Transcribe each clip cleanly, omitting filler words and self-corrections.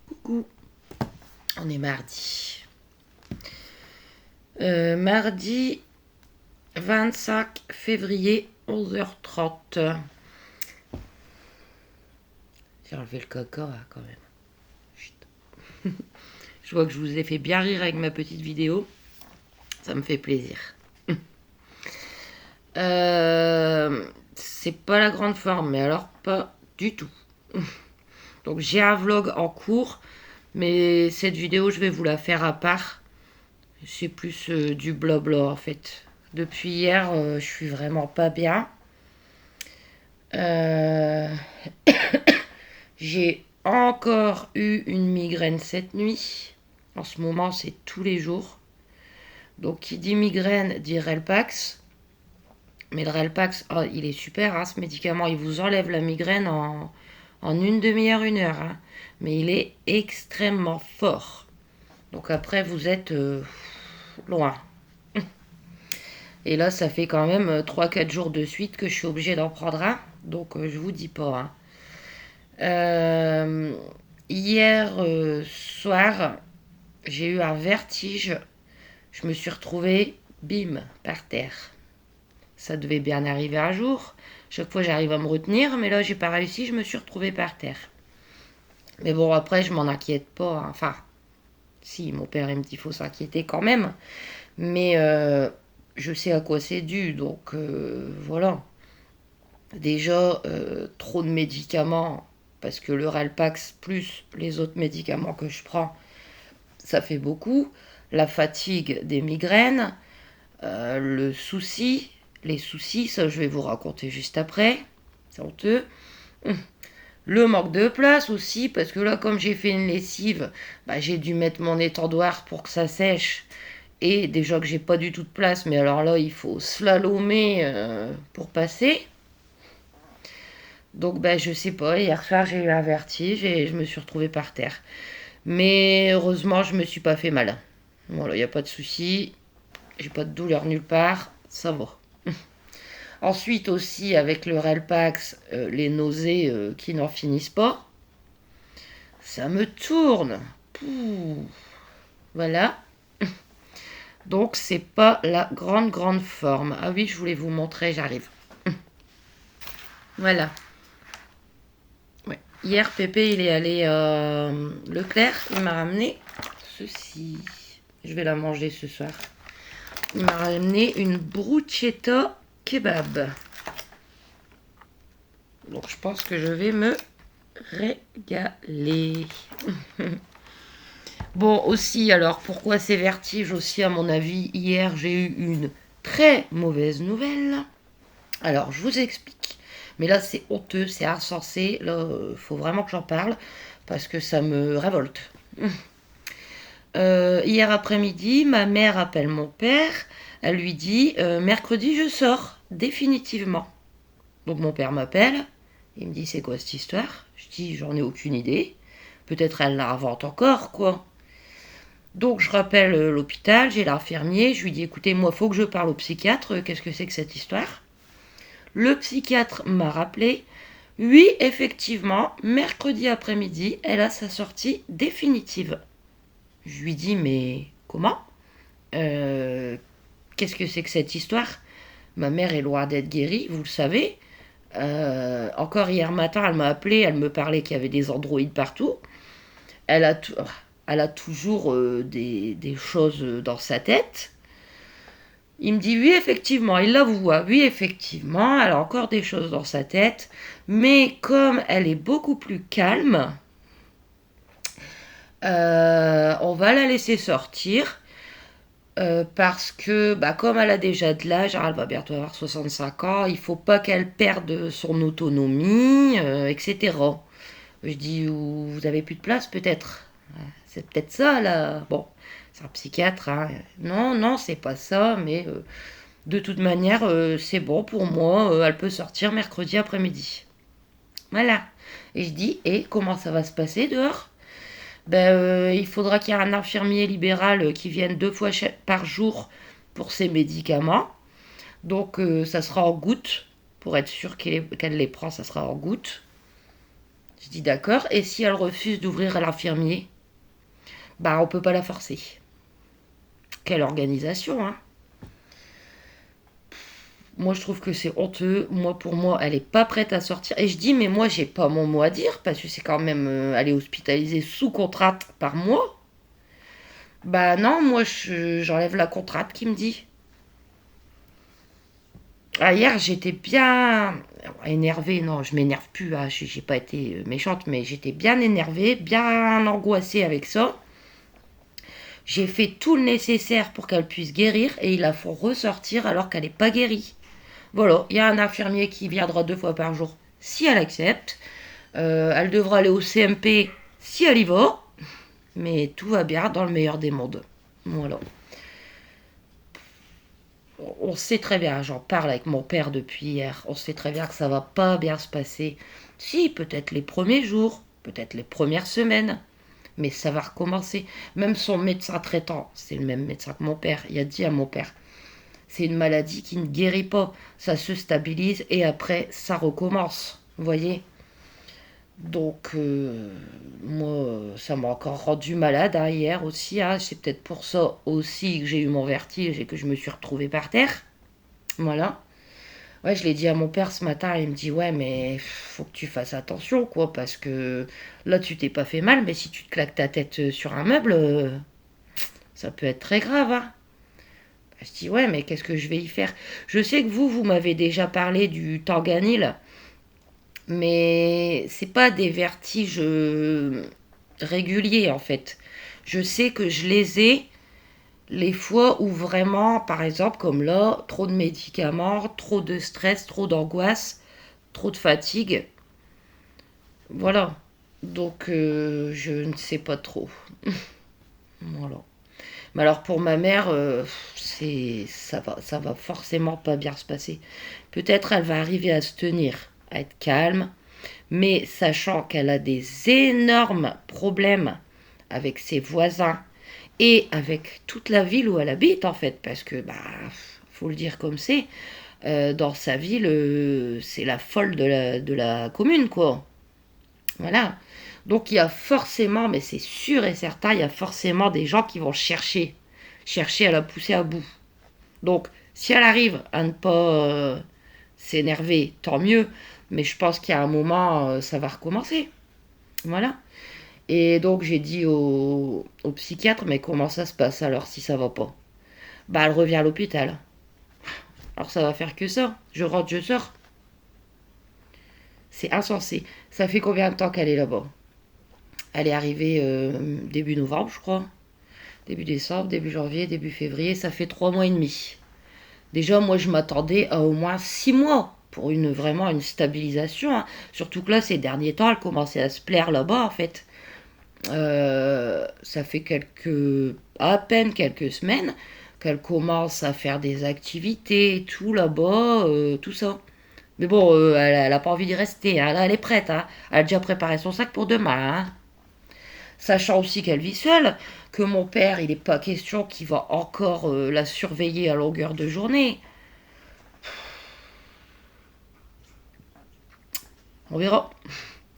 Coucou, on est mardi. Mardi 25 février, 11h30. J'ai enlevé le caca là, quand même. Chut. Je vois que je vous ai fait bien rire avec ma petite vidéo. Ça me fait plaisir. C'est pas la grande forme, mais alors pas du tout. Donc j'ai un vlog en cours, mais cette vidéo je vais vous la faire à part. C'est plus du blabla en fait. Depuis hier, je suis vraiment pas bien. J'ai encore eu une migraine cette nuit. En ce moment, c'est tous les jours. Donc qui dit migraine dit Relpax. Mais le Relpax, oh, il est super, hein, ce médicament. Il vous enlève la migraine en une demi-heure, 1 heure. Hein. Mais il est extrêmement fort. Donc après, vous êtes loin. Et là, ça fait quand même 3-4 jours de suite que je suis obligée d'en prendre un. Donc je vous dis pas. Hein. Hier soir, j'ai eu un vertige. Je me suis retrouvée, bim, par terre. Ça devait bien arriver un jour. Chaque fois, j'arrive à me retenir, mais là, j'ai pas réussi. Je me suis retrouvée par terre. Mais bon, après, je m'en inquiète pas. Hein. Enfin, si, mon père, il me dit qu'il faut s'inquiéter quand même. Mais je sais à quoi c'est dû. Donc, voilà. Déjà, trop de médicaments. Parce que le Relpax plus les autres médicaments que je prends, ça fait beaucoup. La fatigue des migraines. Le souci. Les soucis, ça je vais vous raconter juste après. C'est honteux. Le manque de place aussi, parce que là, comme j'ai fait une lessive, j'ai dû mettre mon étendoir pour que ça sèche. Et déjà que j'ai pas du tout de place, mais alors là, il faut slalomer pour passer. Donc, je sais pas, hier soir, j'ai eu un vertige et je me suis retrouvée par terre. Mais heureusement, je me suis pas fait mal. Voilà, il n'y a pas de souci. J'ai pas de douleur nulle part. Ça va. Ensuite aussi avec le Relpax, les nausées qui n'en finissent pas. Ça me tourne. Pouh. Voilà. Donc c'est pas la grande forme. Ah oui, je voulais vous montrer, j'arrive. Voilà. Ouais. Hier, Pépé, il est allé à Leclerc. Il m'a ramené ceci. Je vais la manger ce soir. Il m'a ramené une bruschetta kebab. Donc je pense que je vais me régaler. Bon aussi, alors pourquoi ces vertiges aussi à mon avis? Hier j'ai eu une très mauvaise nouvelle. Alors je vous explique. Mais là c'est honteux, c'est insensé. Là faut vraiment que j'en parle parce que ça me révolte. Hier après-midi, ma mère appelle mon père. Elle lui dit mercredi je sors définitivement. Donc mon père m'appelle. Il me dit c'est quoi cette histoire? Je dis j'en ai aucune idée. Peut-être elle la invente encore quoi. Donc je rappelle l'hôpital, j'ai l'infirmier, je lui dis écoutez moi faut que je parle au psychiatre, qu'est-ce que c'est que cette histoire? Le psychiatre m'a rappelé, oui effectivement, mercredi après-midi, elle a sa sortie définitive. Je lui dis mais comment? Qu'est-ce que c'est que cette histoire? Ma mère est loin d'être guérie, vous le savez. Encore hier matin, elle m'a appelé, elle me parlait qu'il y avait des androïdes partout. Elle a toujours des choses dans sa tête. Il me dit oui, effectivement, il la voit. Oui, effectivement, elle a encore des choses dans sa tête. Mais comme elle est beaucoup plus calme, on va la laisser sortir. Parce que comme elle a déjà de l'âge, elle va bientôt avoir 65 ans, il faut pas qu'elle perde son autonomie, etc. Je dis, vous avez plus de place peut-être? C'est peut-être ça là. Bon, c'est un psychiatre. Hein. Non, c'est pas ça, mais de toute manière, c'est bon pour moi, elle peut sortir mercredi après-midi. Voilà. Et je dis, et comment ça va se passer dehors? Il faudra qu'il y ait un infirmier libéral qui vienne 2 fois par jour pour ses médicaments. Donc ça sera en gouttes. Pour être sûr qu'elle les prend, ça sera en gouttes. Je dis d'accord, et si elle refuse d'ouvrir à l'infirmier, bah on peut pas la forcer. Quelle organisation, hein. Moi, je trouve que c'est honteux. Moi, pour moi, elle est pas prête à sortir. Et je dis, mais moi, j'ai pas mon mot à dire parce que c'est quand même, elle est hospitalisée sous contrainte par mois. Bah non, moi, j'enlève la contrainte qui me dit. Ah, hier, j'étais bien énervée. Non, je m'énerve plus. Ah, j'ai pas été méchante, mais j'étais bien énervée, bien angoissée avec ça. J'ai fait tout le nécessaire pour qu'elle puisse guérir et ils la font ressortir alors qu'elle n'est pas guérie. Voilà, il y a un infirmier qui viendra 2 fois par jour si elle accepte. Elle devra aller au CMP si elle y va. Mais tout va bien dans le meilleur des mondes. Voilà. On sait très bien, j'en parle avec mon père depuis hier, on sait très bien que ça va pas bien se passer. Si, peut-être les premiers jours, peut-être les premières semaines, mais ça va recommencer. Même son médecin traitant, c'est le même médecin que mon père, il a dit à mon père, c'est une maladie qui ne guérit pas, ça se stabilise et après ça recommence, vous voyez. Donc, moi, ça m'a encore rendu malade hein, hier aussi. Hein. C'est peut-être pour ça aussi que j'ai eu mon vertige et que je me suis retrouvée par terre. Voilà. Ouais, je l'ai dit à mon père ce matin. Il me dit, ouais, mais faut que tu fasses attention, quoi, parce que là, tu t'es pas fait mal, mais si tu te claques ta tête sur un meuble, ça peut être très grave. Hein. Je dis, ouais, mais qu'est-ce que je vais y faire? Je sais que vous m'avez déjà parlé du Tanganil. Mais c'est pas des vertiges réguliers en fait. Je sais que je les ai les fois où vraiment, par exemple, comme là, trop de médicaments, trop de stress, trop d'angoisse, trop de fatigue. Voilà. Donc je ne sais pas trop. Voilà. Mais alors pour ma mère, ça va forcément pas bien se passer. Peut-être elle va arriver à se tenir, à être calme, mais sachant qu'elle a des énormes problèmes avec ses voisins et avec toute la ville où elle habite en fait, parce que bah faut le dire comme c'est, dans sa ville, c'est la folle de la commune quoi. Voilà. Donc il y a forcément, mais c'est sûr et certain, il y a forcément des gens qui vont chercher à la pousser à bout. Donc si elle arrive à ne pas s'énerver, tant mieux. Mais je pense qu'il y a un moment, ça va recommencer. Voilà. Et donc j'ai dit au psychiatre, mais comment ça se passe alors si ça va pas? Bah elle revient à l'hôpital. Alors ça va faire que ça. Je rentre, je sors. C'est insensé. Ça fait combien de temps qu'elle est là-bas? Elle est arrivée début novembre, je crois. Début décembre, début janvier, début février. Ça fait 3 mois et demi. Déjà, moi, je m'attendais à au moins 6 mois pour vraiment une stabilisation. Hein. Surtout que là, ces derniers temps, elle commençait à se plaire là-bas, en fait. Ça fait à peine quelques semaines qu'elle commence à faire des activités et tout là-bas, tout ça. Mais bon, elle a pas envie d'y rester. Hein. Là, elle est prête. Hein. Elle a déjà préparé son sac pour demain. Hein. Sachant aussi qu'elle vit seule, que mon père, il n'est pas question qu'il va encore la surveiller à longueur de journée. On verra.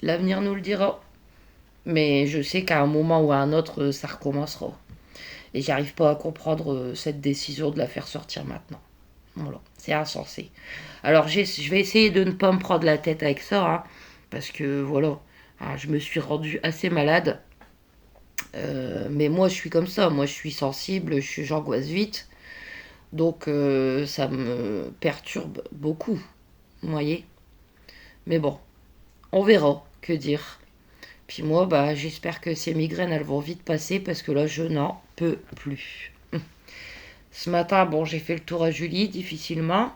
L'avenir nous le dira. Mais je sais qu'à un moment ou à un autre, ça recommencera. Et j'arrive pas à comprendre cette décision de la faire sortir maintenant. Voilà, c'est insensé. Alors je vais essayer de ne pas me prendre la tête avec ça, hein, parce que voilà, hein, je me suis rendue assez malade. Mais moi je suis comme ça, moi je suis sensible, j'angoisse vite. Donc ça me perturbe beaucoup, vous voyez. Mais bon, on verra, que dire. Puis moi, bah, j'espère que ces migraines, elles vont vite passer parce que là, je n'en peux plus. Ce matin, bon, j'ai fait le tour à Julie, difficilement.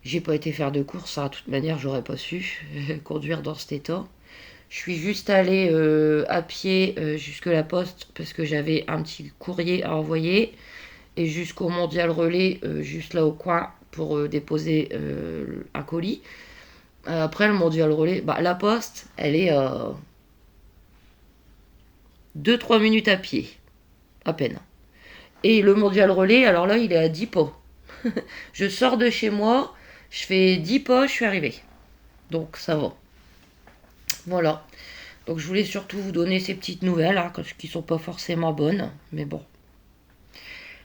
J'ai pas été faire de courses, hein. De toute manière, j'aurais pas su conduire dans cet état. Je suis juste allée à pied jusque la poste parce que j'avais un petit courrier à envoyer et jusqu'au Mondial Relais, juste là au coin, pour déposer un colis. Après le Mondial Relais, bah, la poste, elle est 2-3 minutes à pied, à peine. Et le Mondial Relais, alors là, il est à 10 pas. Je sors de chez moi, je fais 10 pas, je suis arrivée. Donc ça va. Voilà. Donc je voulais surtout vous donner ces petites nouvelles, hein, qui sont pas forcément bonnes, mais bon.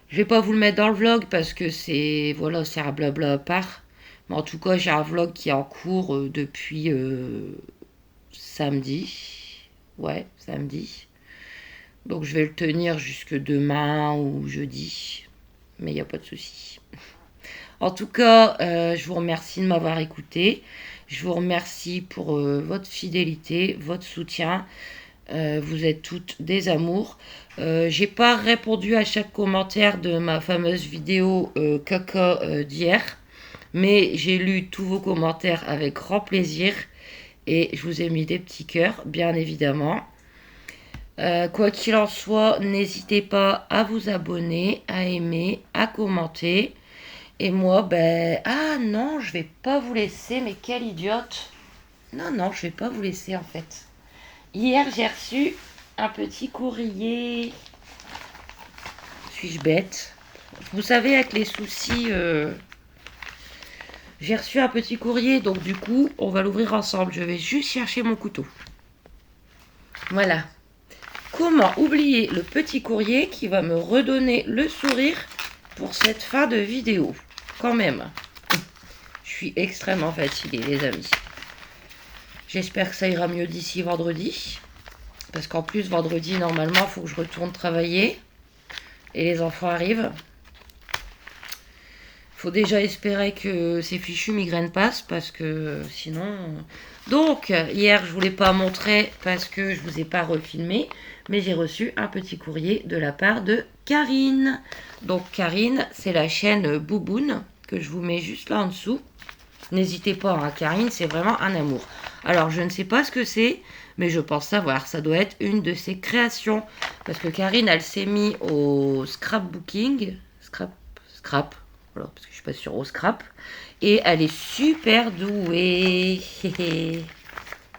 Je vais pas vous le mettre dans le vlog parce que c'est voilà, c'est un blabla à part. Mais en tout cas, j'ai un vlog qui est en cours depuis samedi. Ouais, samedi. Donc je vais le tenir jusque demain ou jeudi. Mais il n'y a pas de souci. En tout cas, je vous remercie de m'avoir écouté. Je vous remercie pour votre fidélité, votre soutien. Vous êtes toutes des amours. J'ai pas répondu à chaque commentaire de ma fameuse vidéo caca d'hier, mais j'ai lu tous vos commentaires avec grand plaisir et je vous ai mis des petits cœurs, bien évidemment. Quoi qu'il en soit, n'hésitez pas à vous abonner, à aimer, à commenter. Et moi, ben... Ah non, je vais pas vous laisser, mais quelle idiote. Non, non, je vais pas vous laisser en fait. Hier, j'ai reçu un petit courrier. Suis-je bête? Vous savez, avec les soucis, j'ai reçu un petit courrier, donc du coup, on va l'ouvrir ensemble. Je vais juste chercher mon couteau. Voilà. Comment oublier le petit courrier qui va me redonner le sourire pour cette fin de vidéo? Quand même. Je suis extrêmement fatiguée, les amis. J'espère que ça ira mieux d'ici vendredi. Parce qu'en plus, vendredi, normalement, il faut que je retourne travailler. Et les enfants arrivent. Il faut déjà espérer que ces fichues migraines passent. Parce que sinon... Donc, hier, je ne vous l'ai pas montré parce que je ne vous ai pas refilmé. Mais j'ai reçu un petit courrier de la part de Karine. Donc, Karine, c'est la chaîne Bouboune que je vous mets juste là en dessous. N'hésitez pas, hein, Karine, c'est vraiment un amour. Alors, je ne sais pas ce que c'est, mais je pense savoir. Ça doit être une de ses créations. Parce que Karine, elle s'est mise au scrapbooking. Scrap. Voilà, parce que je suis pas sûre, au scrap. Et elle est super douée.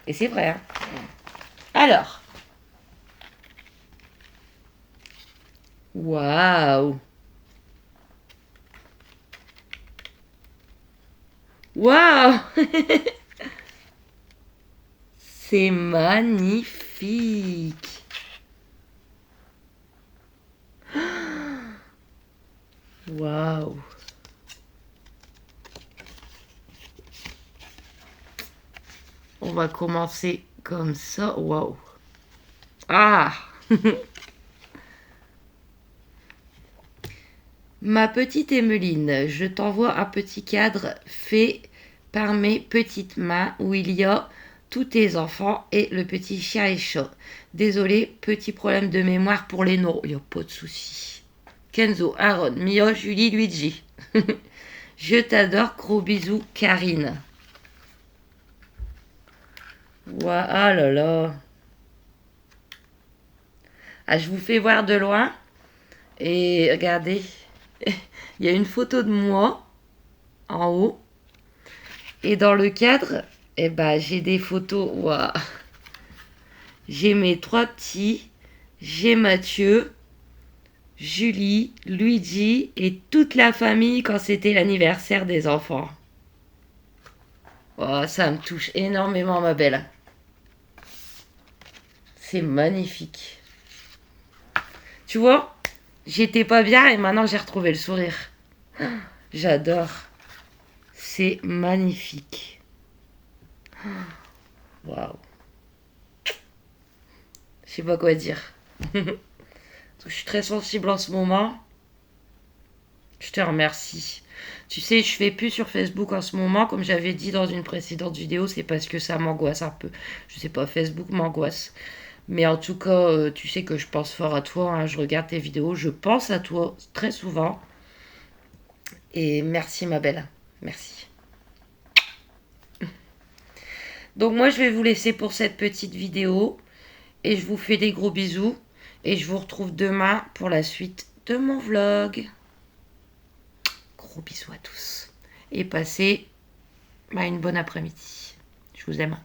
Et c'est vrai, hein. Alors. Waouh. Waouh. C'est magnifique. Waouh. On va commencer comme ça. Waouh. Ah. Ma petite Emmeline, je t'envoie un petit cadre fait par mes petites mains où il y a tous tes enfants et le petit chien et chat. Désolé, petit problème de mémoire pour les noms. Il n'y a pas de souci. Kenzo, Aaron, Mio, Julie, Luigi. Je t'adore, gros bisous, Karine. Ouah, ah là là. Ah, je vous fais voir de loin. Et regardez, il y a une photo de moi en haut. Et dans le cadre, eh ben, j'ai des photos. Ouah. J'ai mes trois petits. J'ai Mathieu, Julie, Luigi et toute la famille quand c'était l'anniversaire des enfants. Oh, ça me touche énormément, ma belle. C'est magnifique. Tu vois, j'étais pas bien et maintenant j'ai retrouvé le sourire. J'adore. C'est magnifique. Waouh. Je sais pas quoi dire. Je suis très sensible en ce moment. Je te remercie. Tu sais, je fais plus sur Facebook en ce moment, comme j'avais dit dans une précédente vidéo, c'est parce que ça m'angoisse un peu. Je sais pas, Facebook m'angoisse. Mais en tout cas, tu sais que je pense fort à toi, hein, je regarde tes vidéos, je pense à toi très souvent. Et merci ma belle, merci. Donc moi, je vais vous laisser pour cette petite vidéo. Et je vous fais des gros bisous. Et je vous retrouve demain pour la suite de mon vlog. Gros bisous à tous. Et passez une bonne après-midi. Je vous aime.